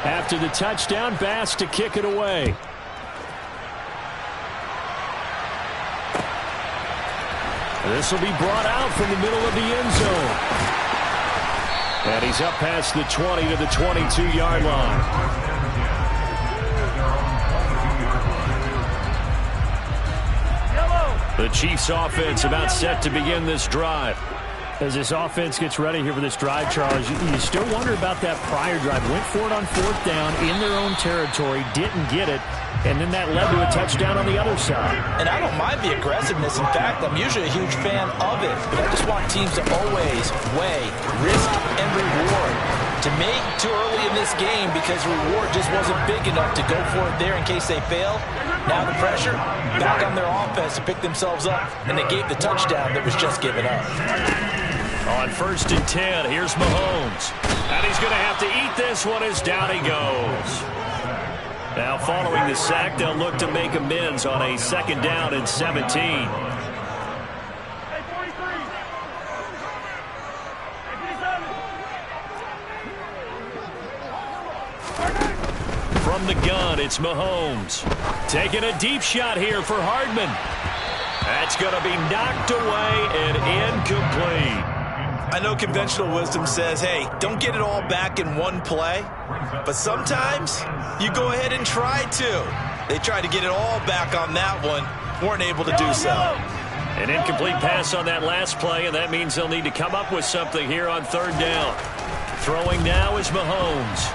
After the touchdown, Bass to kick it away. This will be brought out from the middle of the end zone. And he's up past the 20 to the 22-yard line. The Chiefs offense about set to begin this drive. As this offense gets ready here for this drive, Charles, you still wonder about that prior drive. Went for it on 4th down in their own territory, didn't get it, and then that led to a touchdown on the other side. And I don't mind the aggressiveness. In fact, I'm usually a huge fan of it. But I just want teams to always weigh risk and reward. To me, too early in this game because the reward just wasn't big enough to go for it there in case they fail. Now the pressure, back on their offense to pick themselves up, and they gave the touchdown that was just given up. On 1st and 10, here's Mahomes. And he's going to have to eat this one as down he goes. Now following the sack, they'll look to make amends on a 2nd down and 17. From the gun, it's Mahomes. Taking a deep shot here for Hardman. That's going to be knocked away and incomplete. I know conventional wisdom says, hey, don't get it all back in one play. But sometimes you go ahead and try to. They tried to get it all back on that one. Weren't able to do so. An incomplete pass on that last play, and that means they'll need to come up with something here on 3rd down. Throwing now is Mahomes.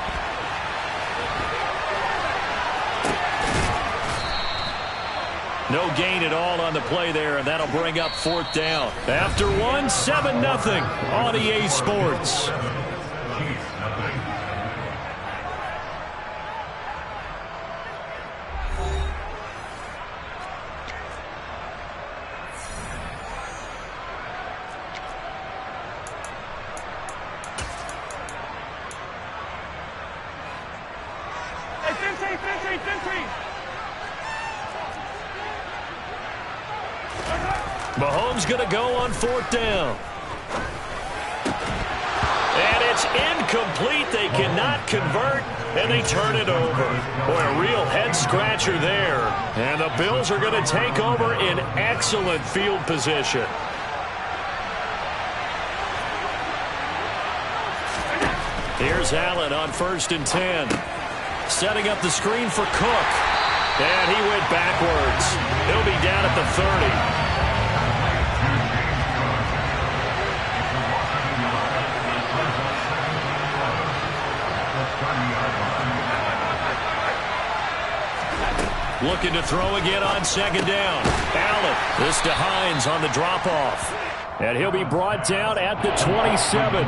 No gain at all on the play there, and that'll bring up 4th down. After one, 7-0 on EA Sports. Mahomes going to go on 4th down. And it's incomplete. They cannot convert, and they turn it over. Boy, a real head-scratcher there. And the Bills are going to take over in excellent field position. Here's Allen on 1st and 10. Setting up the screen for Cook. And he went backwards. He'll be down at the 30. Looking to throw again on 2nd down. Allen. This to Hines on the drop-off. And he'll be brought down at the 27.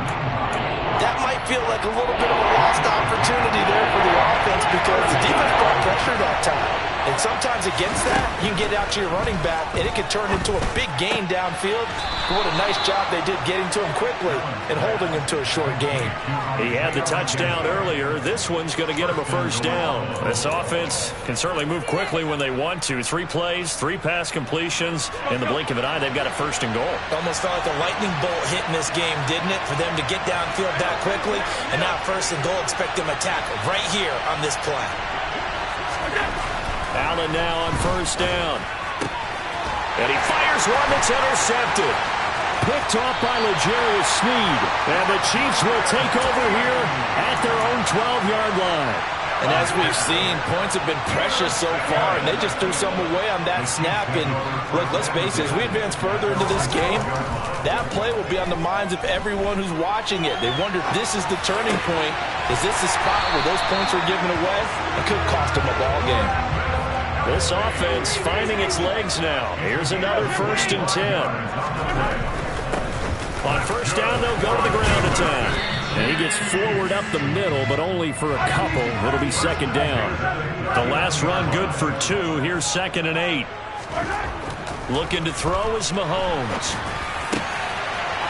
That might feel like a little bit of a lost opportunity there for the offense because the defense brought pressure that time. And sometimes against that, you can get out to your running back, and it could turn into a big gain downfield. What a nice job they did getting to him quickly and holding him to a short gain. He had the touchdown earlier. This one's going to get him a 1st down. This offense can certainly move quickly when they want to. 3 plays, 3 pass completions. In the blink of an eye, they've got a 1st and goal. Almost felt like a lightning bolt hit in this game, didn't it? For them to get downfield that quickly. And now 1st and goal, expect them to tackle right here on this play. Allen now on 1st down. And he fires one that's intercepted. Picked off by L'Jarius Sneed. And the Chiefs will take over here at their own 12-yard line. And as we've seen, points have been precious so far, and they just threw some away on that snap. And look, let's face it, as we advance further into this game, that play will be on the minds of everyone who's watching it. They wonder if this is the turning point. Is this the spot where those points are given away? It could cost them a ball game. This offense finding its legs now. Here's another 1st and 10. On 1st down, they'll go to the ground attack. And he gets forward up the middle, but only for a couple. It'll be 2nd down. The last run good for 2. Here's 2nd and 8. Looking to throw is Mahomes.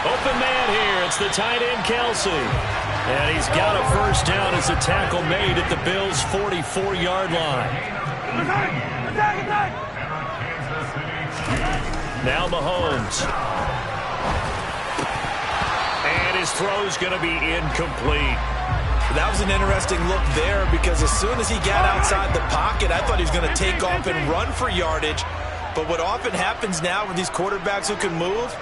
Open man here. It's the tight end, Kelsey. And he's got a 1st down as a tackle made at the Bills' 44-yard line. Now Mahomes. And his throw's going to be incomplete. That was an interesting look there because as soon as he got outside the pocket, I thought he was going to take off and run for yardage. But what often happens now with these quarterbacks who can move,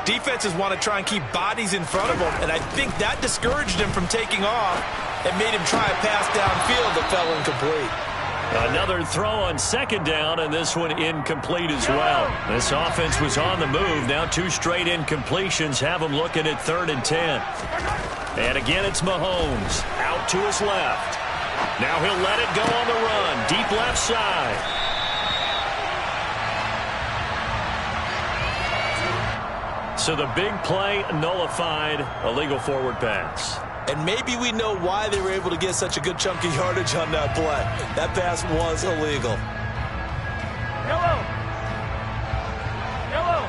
defenses want to try and keep bodies in front of them, and I think that discouraged him from taking off and made him try a pass downfield that fell incomplete. Another throw on second down, and this one incomplete as well. This offense was on the move. Now 2 straight incompletions have them looking at 3rd and 10. And again, it's Mahomes out to his left. Now he'll let it go on the run, deep left side. So the big play nullified, illegal forward pass. And maybe we know why they were able to get such a good chunk of yardage on that play. That pass was illegal. Yellow. Yellow.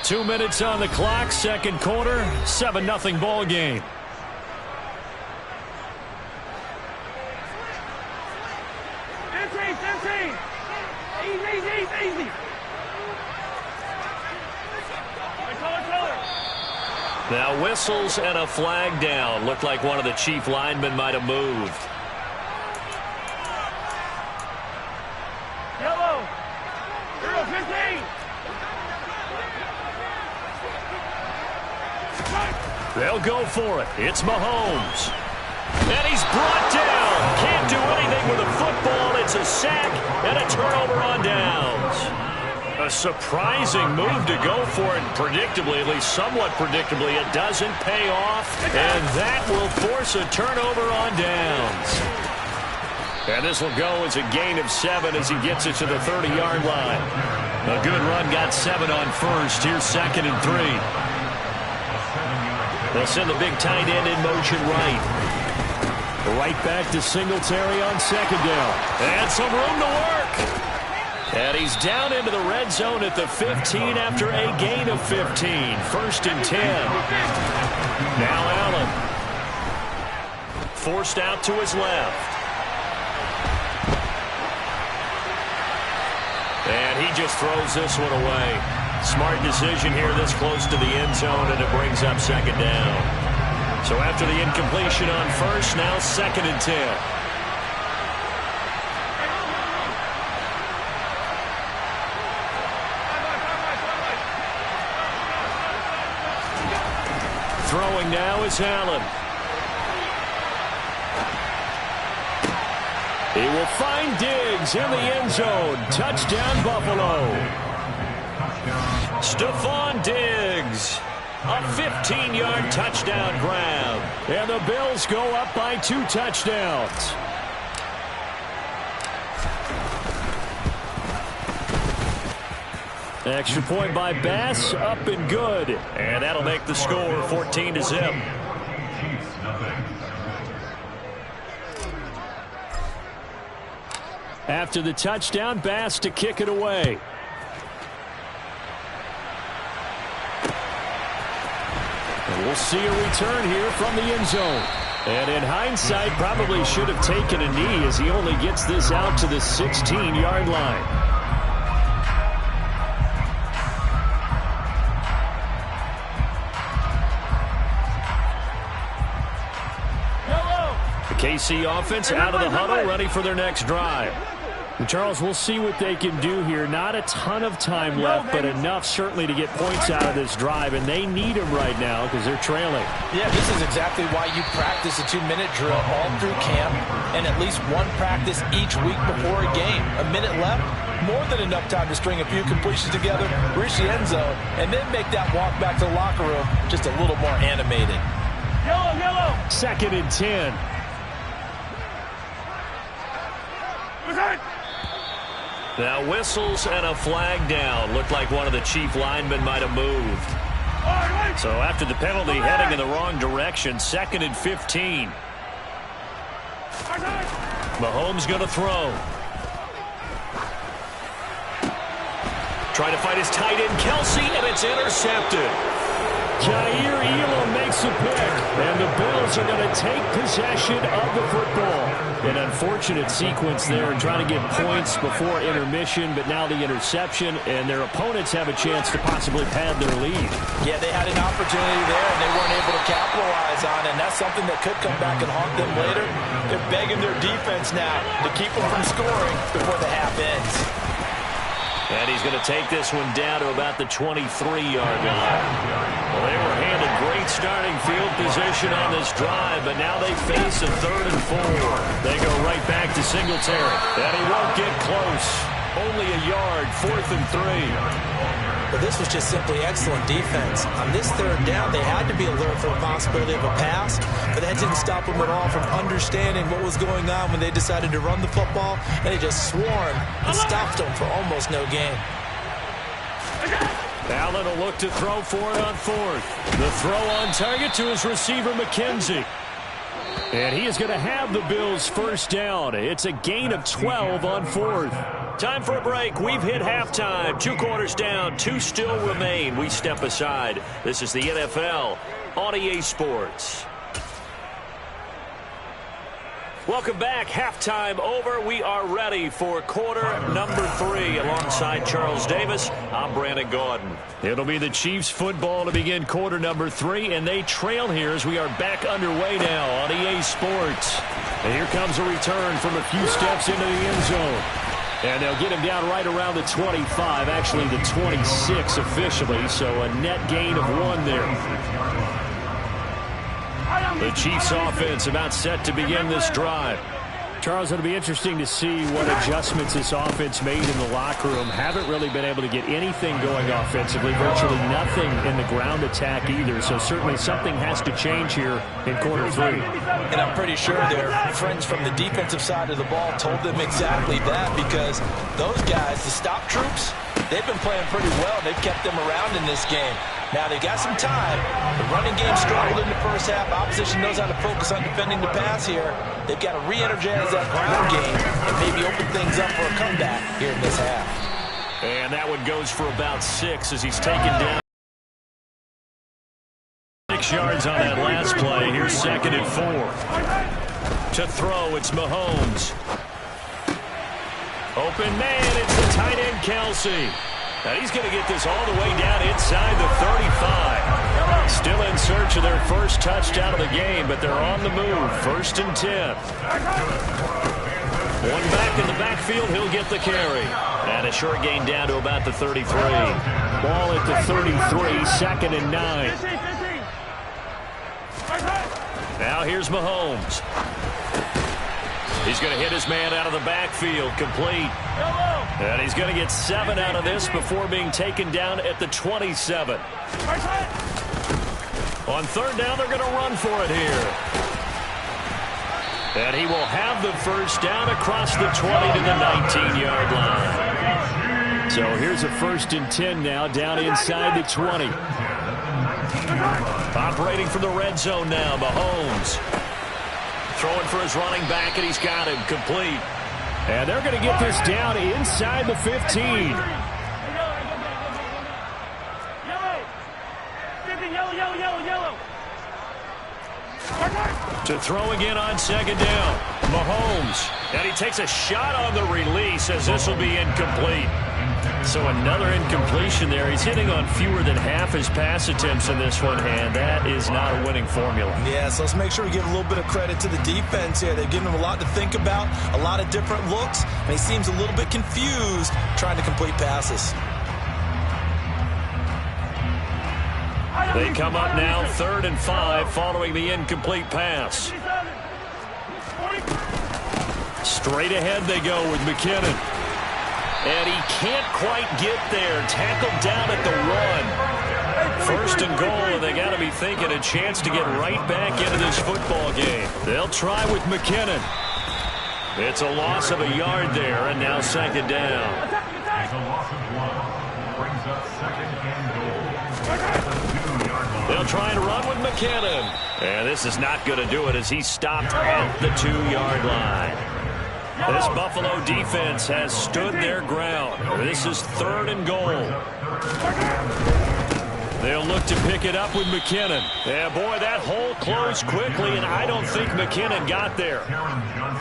2 minutes on the clock, second quarter, 7-0 ball game. Easy. Now whistles and a flag down. Looked like one of the chief linemen might have moved. Yellow. 15. They'll go for it. It's Mahomes. And he's brought down. Can't do anything with a football. It's a sack and a turnover on downs. A surprising move to go for it. Predictably, at least somewhat predictably, it doesn't pay off. And that will force a turnover on downs. And this will go as a gain of 7 as he gets it to the 30-yard line. A good run got 7 on first. Here's 2nd and 3. They'll send the big tight end in motion right. Right back to Singletary on second down. And some room to work. And he's down into the red zone at the 15 after a gain of 15. 1st and 10. Now Allen. Forced out to his left. And he just throws this one away. Smart decision here this close to the end zone, and it brings up 2nd down. So after the incompletion on first, now 2nd and 10. Throwing now is Allen. He will find Diggs in the end zone. Touchdown, Buffalo. Stephon Diggs. A 15-yard touchdown grab. And the Bills go up by 2 touchdowns. Extra point by Bass, up and good. And that'll make the score 14-0. After the touchdown, Bass to kick it away. We'll see a return here from the end zone. And in hindsight, probably should have taken a knee as he only gets this out to the 16-yard line. The KC offense out of the huddle, ready for their next drive. And Charles, we'll see what they can do here. Not a ton of time left, but enough certainly to get points out of this drive, and they need them right now because they're trailing. Yeah, this is exactly why you practice a 2-minute drill all through camp and at least one practice each week before a game. A minute left, more than enough time to string a few completions together, reach the end zone, and then make that walk back to the locker room just a little more animated. Yellow. 2nd and 10. Now whistles and a flag down. Looked like one of the chief linemen might have moved. So after the penalty, heading in the wrong direction, 2nd and 15. Mahomes going to throw. Trying to find his tight end, Kelsey, and it's intercepted. Jair Elam makes a pick, and the Bills are going to take possession of the football. An unfortunate sequence there, trying to get points before intermission, but now the interception, and their opponents have a chance to possibly pad their lead. Yeah, they had an opportunity there, and they weren't able to capitalize on it, and that's something that could come back and haunt them later. They're begging their defense now to keep them from scoring before the half ends. And he's going to take this one down to about the 23-yard line. Well, they were handed great starting field position on this drive, but now they face a 3rd and 4. They go right back to Singletary. And he won't get close. Only a yard, 4th and 3. But this was just simply excellent defense. On this 3rd down, they had to be alert for the possibility of a pass, but that didn't stop them at all from understanding what was going on when they decided to run the football, and they just swarmed and stopped them for almost no gain. Allen will look to throw for it on 4th. The throw on target to his receiver, McKenzie. And he is going to have the Bills' first down. It's a gain of 12 on 4th. Time for a break. We've hit halftime. 2 quarters down. 2 still remain. We step aside. This is the NFL on EA Sports. Welcome back. Halftime over. We are ready for quarter number 3. Alongside Charles Davis, I'm Brandon Gaudin. It'll be the Chiefs football to begin quarter number 3, and they trail here as we are back underway now on EA Sports. And here comes a return from a few steps into the end zone. And they'll get him down right around the 25, actually the 26 officially, so a net gain of 1 there. The Chiefs offense about set to begin this drive. Charles, it'll be interesting to see what adjustments this offense made in the locker room. Haven't really been able to get anything going offensively, virtually nothing in the ground attack either, so certainly something has to change here in quarter 3. And I'm pretty sure their friends from the defensive side of the ball told them exactly that, because those guys, the stop troops, they've been playing pretty well. They've kept them around in this game. Now, they got some time. The running game struggled in the first half. Opposition knows how to focus on defending the pass here. They've got to re-energize that ground game and maybe open things up for a comeback here in this half. And that one goes for about 6 as he's taken down. 6 yards on that last play. Here's 2nd and 4. To throw, it's Mahomes. Open man, it's the tight end, Kelsey. And he's going to get this all the way down inside the 35. Still in search of their first touchdown of the game, but they're on the move. 1st and 10. One back in the backfield, he'll get the carry. And a short gain down to about the 33. Ball at the 33, 2nd and 9. Now here's Mahomes. He's going to hit his man out of the backfield, complete. And he's going to get 7 out of this before being taken down at the 27. On 3rd down, they're going to run for it here. And he will have the first down across the 20 to the 19-yard line. So here's a 1st and 10 now, down inside the 20. Operating from the red zone now, Mahomes. Throwing for his running back, and he's got him complete. And they're going to get this down inside the 15. To throw again on 2nd down. Mahomes. And he takes a shot on the release as this will be incomplete. So another incompletion there. He's hitting on fewer than half his pass attempts in this one, and that is not a winning formula. Yeah, so let's make sure we give a little bit of credit to the defense here. They've given him a lot to think about, a lot of different looks, and he seems a little bit confused trying to complete passes. They come up now 3rd and 5 following the incomplete pass. Straight ahead they go with McKinnon. And he can't quite get there. Tackled down at the 1. 1st and goal, and they got to be thinking a chance to get right back into this football game. They'll try with McKinnon. It's a loss of a yard there, and now 2nd down. They'll try and run with McKinnon. And this is not going to do it as he's stopped at the 2-yard line. This Buffalo defense has stood their ground. This is 3rd and goal. They'll look to pick it up with McKinnon. Yeah, boy, that hole closed quickly, and I don't think McKinnon got there.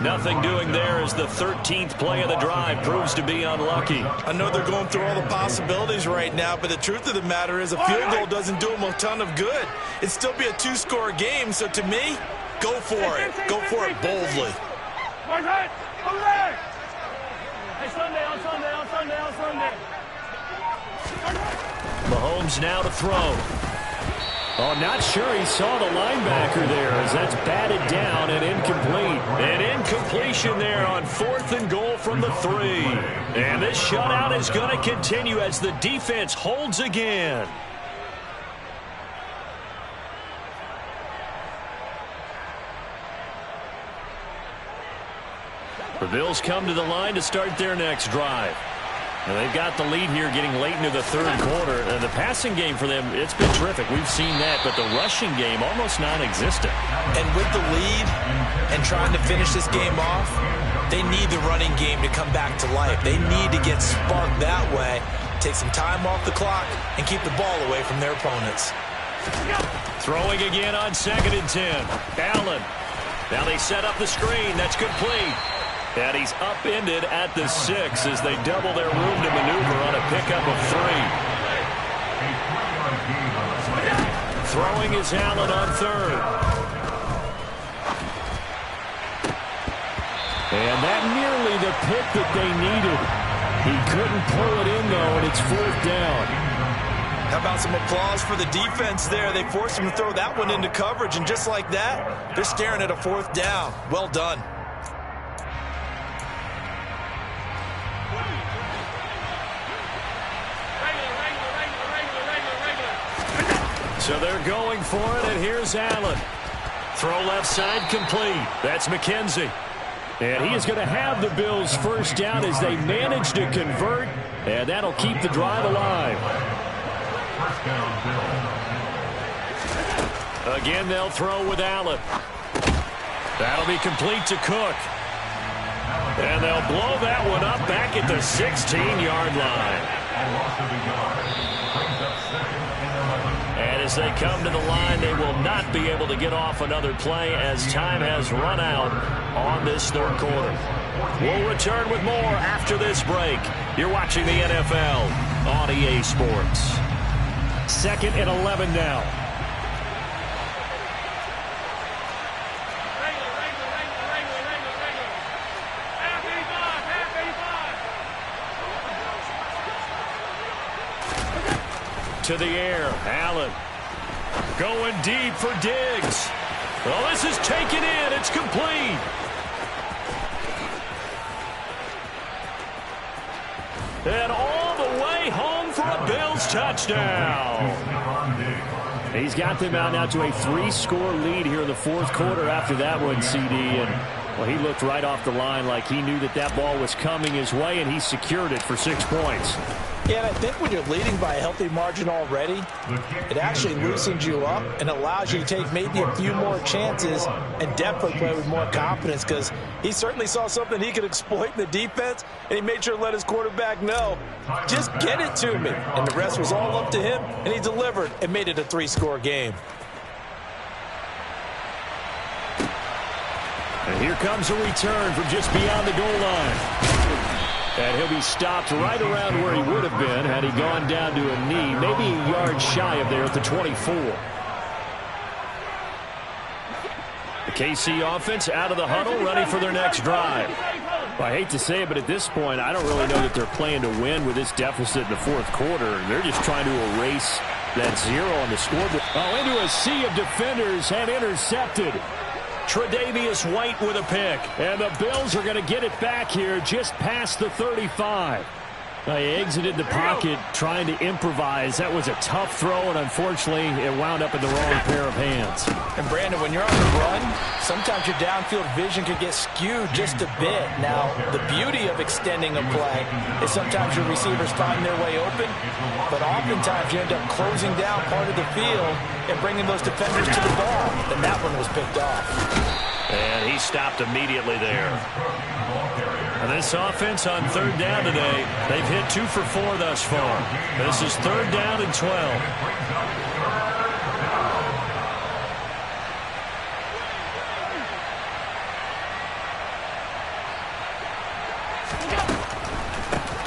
Nothing doing there as the 13th play of the drive proves to be unlucky. I know they're going through all the possibilities right now, but the truth of the matter is a field goal doesn't do them a ton of good. It'd still be a two-score game, so to me, go for it. Go for it boldly. Over there! Hey, Sunday, on Sunday, on Sunday, on Sunday. Mahomes now to throw. Oh, not sure he saw the linebacker there as that's batted down and incomplete. An incompletion there on 4th and goal from the 3. And this shutout is going to continue as the defense holds again. The Bills come to the line to start their next drive. And they've got the lead here getting late into the 3rd quarter. The passing game for them, it's been terrific. We've seen that, but the rushing game almost non-existent. And with the lead and trying to finish this game off, they need the running game to come back to life. They need to get sparked that way, take some time off the clock, and keep the ball away from their opponents. Throwing again on 2nd and 10. Allen. Now they set up the screen. That's complete. And he's upended at the 6 as they double their room to maneuver on a pickup of 3. Throwing is Allen on 3rd. And that nearly the pick that they needed. He couldn't pull it in, though, and it's 4th down. How about some applause for the defense there? They forced him to throw that one into coverage, and just like that, they're staring at a 4th down. Well done. So they're going for it, and here's Allen. Throw left side complete. That's McKenzie. And he is going to have the Bills first down as they manage to convert, and that'll keep the drive alive. Again, they'll throw with Allen. That'll be complete to Cook. And they'll blow that one up back at the 16-yard line. And as they come to the line, they will not be able to get off another play as time has run out on this 3rd quarter. We'll return with more after this break. You're watching the NFL on EA Sports. 2nd and 11 now. To the air, Allen going deep for Diggs. Well, this is taken in. It's complete. And all the way home for a Bills touchdown. He's got them out now to a 3-score lead here in the 4th quarter after that one, CD. And, well, he looked right off the line like he knew that that ball was coming his way, and he secured it for 6 points. Yeah, and I think when you're leading by a healthy margin already, it actually loosens you up and allows you to take maybe a few more chances and definitely play with more confidence, because he certainly saw something he could exploit in the defense, and he made sure to let his quarterback know, just get it to me. And the rest was all up to him, and he delivered and made it a 3-score game. And here comes a return from just beyond the goal line. And he'll be stopped right around where he would have been had he gone down to a knee, maybe a yard shy of there at the 24. The KC offense out of the huddle, ready for their next drive. Well, I hate to say it, but at this point, I don't really know that they're playing to win with this deficit in the 4th quarter. They're just trying to erase that 0 on the scoreboard. Oh, into a sea of defenders and intercepted. Tre'Davious White with a pick. And the Bills are going to get it back here just past the 35. He exited the pocket trying to improvise. That was a tough throw, and unfortunately, it wound up in the wrong pair of hands. And, Brandon, when you're on the run, sometimes your downfield vision can get skewed just a bit. Now, the beauty of extending a play is sometimes your receivers find their way open, but oftentimes you end up closing down part of the field and bringing those defenders to the ball. And that one was picked off. And he stopped immediately there. And this offense on third down today, they've hit 2 for 4 thus far. This is third down and 12.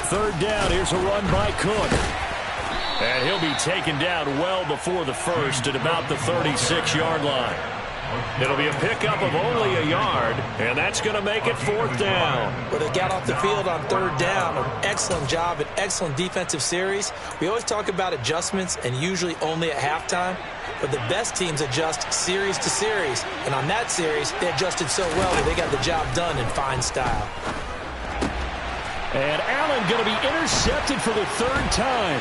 Third down, here's a run by Cook. And he'll be taken down well before the first at about the 36-yard line. It'll be a pickup of only a yard, and that's going to make it fourth down. Well, they got off the field on third down. An excellent job, an excellent defensive series. We always talk about adjustments, and usually only at halftime. But the best teams adjust series to series. And on that series, they adjusted so well that they got the job done in fine style. And Allen going to be intercepted for the third time.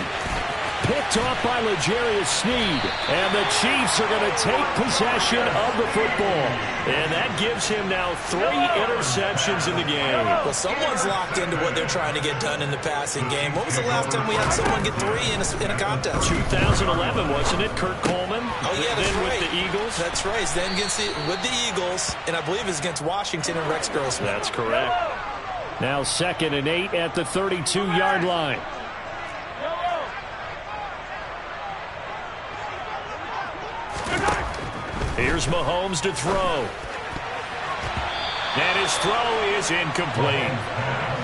Picked off by L'Jarius Sneed. And the Chiefs are going to take possession of the football. And that gives him now 3 interceptions in the game. Well, someone's locked into what they're trying to get done in the passing game. When was the last time we had someone get 3 in a contest? 2011, wasn't it? Kurt Coleman? Oh, yeah, that's right. With the Eagles? That's right. Then with the Eagles, and I believe it's against Washington and Rex Grossman. That's correct. Now 2nd and 8 at the 32-yard line. Here's Mahomes to throw. And his throw is incomplete.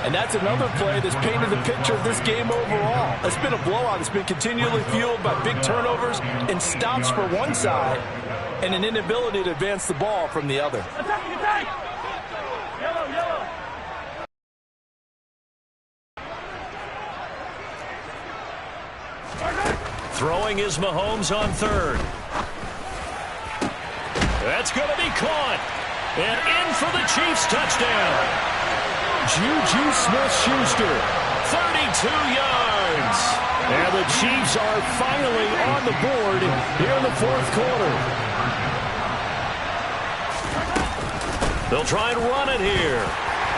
And that's another play that's painted the picture of this game overall. It's been a blowout. It's been continually fueled by big turnovers and stops for one side and an inability to advance the ball from the other. Attack! Yellow. Throwing is Mahomes on third. That's going to be caught. And in for the Chiefs touchdown. Juju Smith-Schuster, 32 yards. And the Chiefs are finally on the board here in the fourth quarter. They'll try and run it here.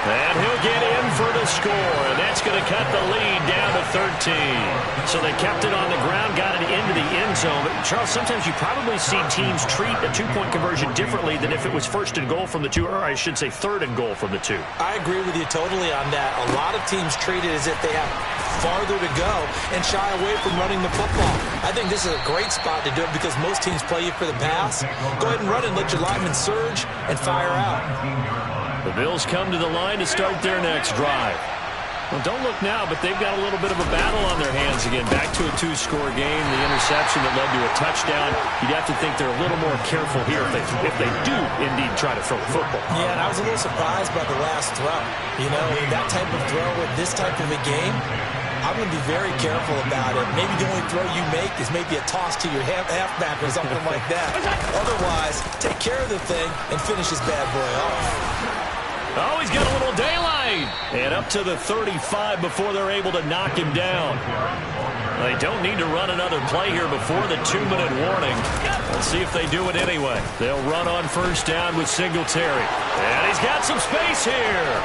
And he'll get in for the score, and that's going to cut the lead down to 13. So they kept it on the ground, got it into the end zone. But, Charles, sometimes you probably see teams treat a two-point conversion differently than if it was first and goal from the 2, or I should say third and goal from the 2. I agree with you totally on that. A lot of teams treat it as if they have farther to go and shy away from running the football. I think this is a great spot to do it because most teams play you for the pass. Go ahead and run it, let your linemen surge, and fire out. The Bills come to the line to start their next drive. Well, don't look now, but they've got a little bit of a battle on their hands again. Back to a 2-score game, the interception that led to a touchdown. You'd have to think they're a little more careful here if they do indeed try to throw the football. Yeah, and I was a little surprised by the last throw. You know, that type of throw with this type of a game, I'm going to be very careful about it. Maybe the only throw you make is maybe a toss to your halfback or something like that. Otherwise, take care of the thing and finish this bad boy off. Oh, he's got a little daylight. And up to the 35 before they're able to knock him down. They don't need to run another play here before the 2-minute warning. Let's see if they do it anyway. They'll run on first down with Singletary. And he's got some space here.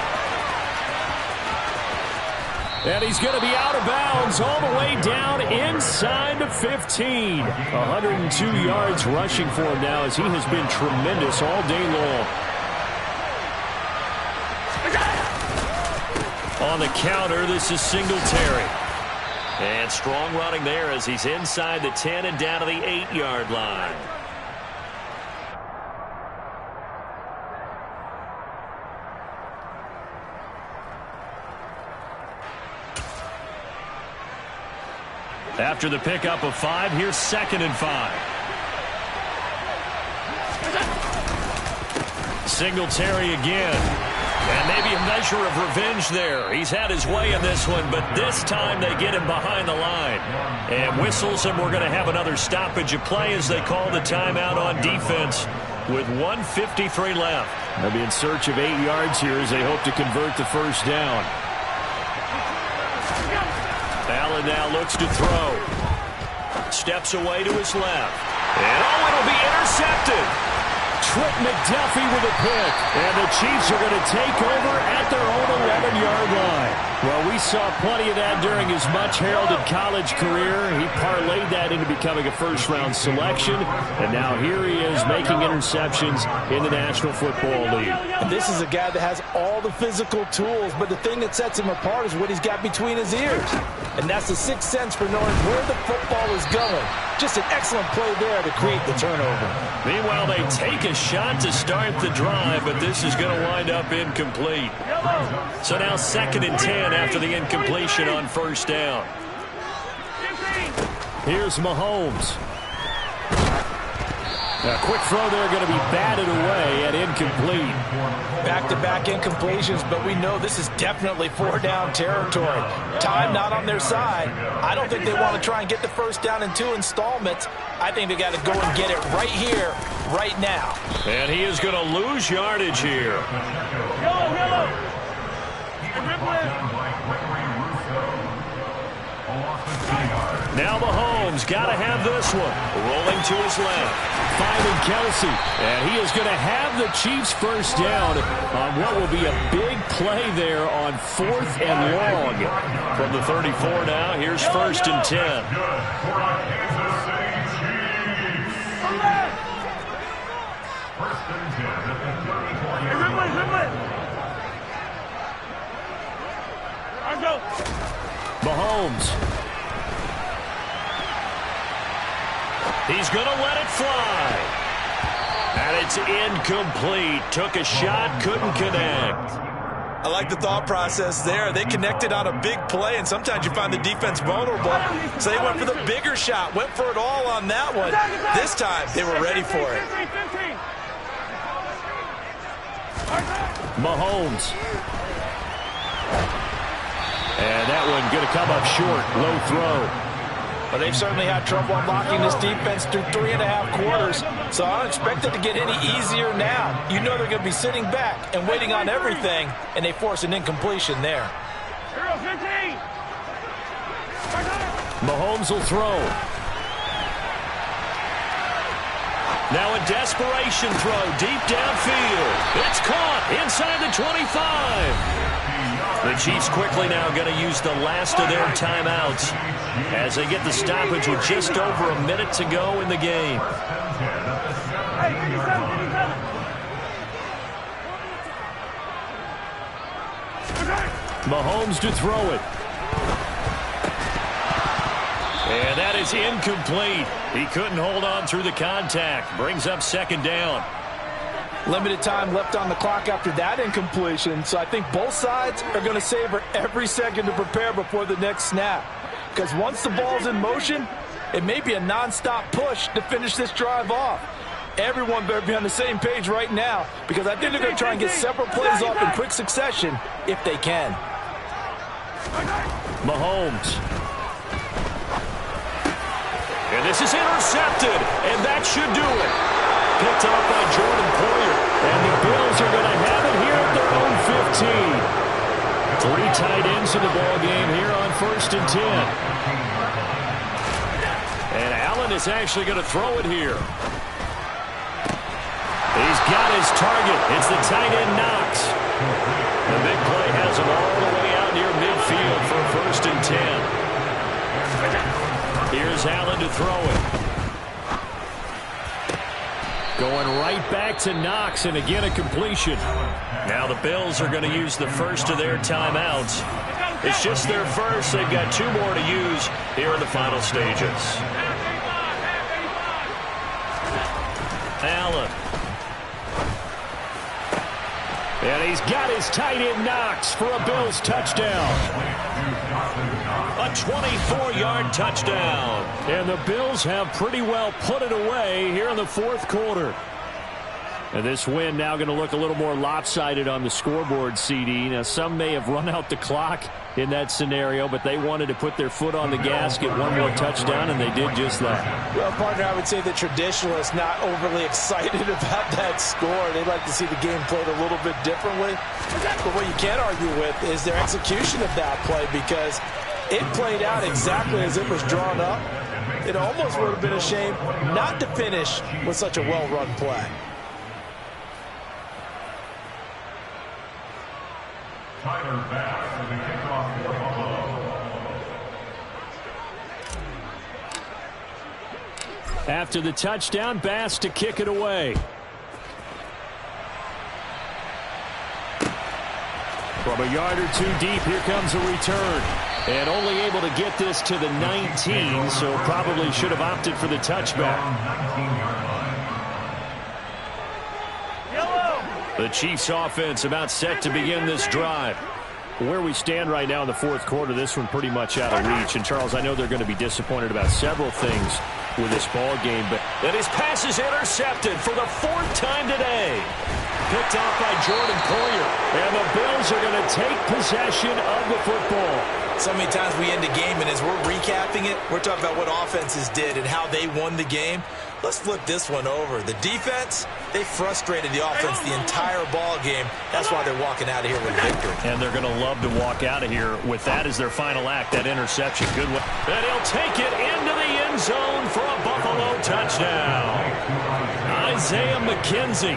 And he's going to be out of bounds all the way down inside the 15. 102 yards rushing for him now as he has been tremendous all day long. On the counter, this is Singletary. And strong running there as he's inside the 10 and down to the 8-yard line. After the pickup of 5, here's 2nd and 5. Singletary again. And maybe a measure of revenge there. He's had his way in this one, but this time they get him behind the line. And whistles, and we're going to have another stoppage of play as they call the timeout on defense with 1:53 left. They'll be in search of 8 yards here as they hope to convert the first down. Allen now looks to throw. Steps away to his left. And it'll be intercepted. Trent McDuffie with a pick. And the Chiefs are going to take over at their own 11-yard line. Well, we saw plenty of that during his much-heralded college career. He parlayed that into becoming a first-round selection. And now here he is making interceptions in the National Football League. And this is a guy that has all the physical tools, but the thing that sets him apart is what he's got between his ears. And that's the sixth sense for knowing where the football is going. Just an excellent play there to create the turnover. Meanwhile, they take a shot to start the drive, but this is going to wind up incomplete. So now 2nd and 10 after the incompletion on first down. Here's Mahomes. A quick throw there going to be batted away and incomplete. Back-to-back incompletions, but we know this is definitely 4-down territory. Time not on their side. I don't think they want to try and get the first down in 2 installments. I think they got to go and get it right here, right now. And he is going to lose yardage here. Yellow. Now Mahomes got to have this one. Rolling to his left. Finding Kelsey. And he is going to have the Chiefs first down on what will be a big play there on 4th and long. From the 34 now, here's 1st and 10. Mahomes. He's going to let it fly. And it's incomplete. Took a shot, couldn't connect. I like the thought process there. They connected on a big play, and sometimes you find the defense vulnerable. So they went for the bigger shot, went for it all on that one. This time, they were ready for it. Mahomes. And that one going to come up short. Low throw. But they've certainly had trouble unlocking this defense through 3.5 quarters, so I don't expect it to get any easier now. You know they're going to be sitting back and waiting on everything, and they force an incompletion there. Mahomes will throw. Now a desperation throw deep downfield. It's caught inside the 25. The Chiefs quickly now going to use the last of their timeouts as they get the stoppage with just over a minute to go in the game. Mahomes to throw it. And that is incomplete. He couldn't hold on through the contact. Brings up 2nd down. Limited time left on the clock after that incompletion, so I think both sides are going to savor every second to prepare before the next snap. Because once the ball's in motion, it may be a non-stop push to finish this drive off. Everyone better be on the same page right now, because I think they're going to try and get several plays off in quick succession if they can. Mahomes. And this is intercepted, and that should do it. Picked off by Jordan Poyer. And the Bills are going to have it here at their own 15. 3 tight ends in the ball game here on 1st and 10. And Allen is actually going to throw it here. He's got his target. It's the tight end Knox. The big play has him all the way out near midfield for 1st and 10. Here's Allen to throw it. Going right back to Knox, and again a completion. Now the Bills are going to use the first of their timeouts. It's just their first. They've got 2 more to use here in the final stages. Allen. And he's got his tight end Knox for a Bills touchdown. A 24-yard touchdown. And the Bills have pretty well put it away here in the 4th quarter. And this win now going to look a little more lopsided on the scoreboard, CD. Now, some may have run out the clock in that scenario, but they wanted to put their foot on the gas, get one more touchdown, and they did just that. Well, partner, I would say the traditionalists not overly excited about that score. They'd like to see the game played a little bit differently. But what you can't argue with is their execution of that play, because it played out exactly as it was drawn up. It almost would have been a shame not to finish with such a well-run play. Tyler Bass with the kickoff for Buffalo. After the touchdown, Bass to kick it away. From a yard or two deep, here comes a return. And only able to get this to the 19, so probably should have opted for the touchback. The Chiefs offense about set to begin this drive. Where we stand right now in the fourth quarter, this one pretty much out of reach. And, Charles, I know they're going to be disappointed about several things with this ball game, but and his pass is intercepted for the fourth time today. Picked off by Jordan Poyer. And the Bills are going to take possession of the football. So many times we end a game, and as we're recapping it, we're talking about what offenses did and how they won the game. Let's flip this one over. The defense, they frustrated the offense the entire ball game. That's why they're walking out of here with a victory. And they're going to love to walk out of here with that as their final act, that interception. Good one. And he'll take it into the end zone for a Buffalo touchdown. Isaiah McKenzie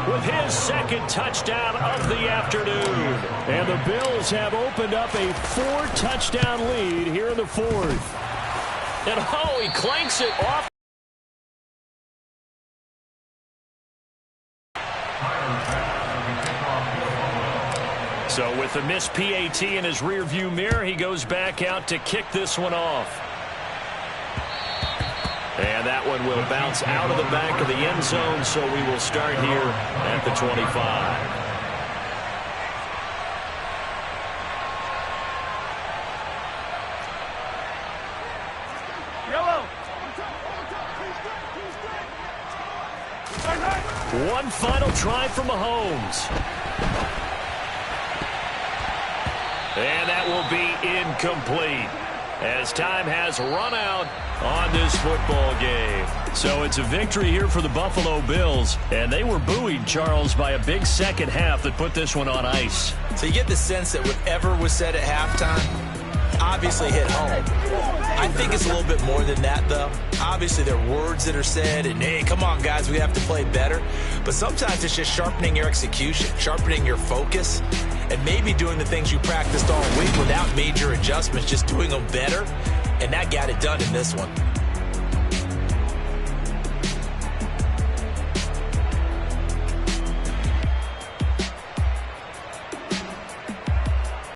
with his second touchdown of the afternoon. And the Bills have opened up a 4-touchdown lead here in the fourth. And oh, he clanks it off. So with the missed PAT in his rearview mirror, he goes back out to kick this one off. And that one will bounce out of the back of the end zone, so we will start here at the 25. One final try from Mahomes. And that will be incomplete, as time has run out on this football game. So it's a victory here for the Buffalo Bills, and they were buoyed, Charles, by a big second half that put this one on ice. So you get the sense that whatever was said at halftime obviously hit home. I think it's a little bit more than that, though. Obviously, there are words that are said, and, hey, come on, guys, we have to play better. But sometimes it's just sharpening your execution, sharpening your focus, and maybe doing the things you practiced all week without major adjustments, just doing them better, and that got it done in this one.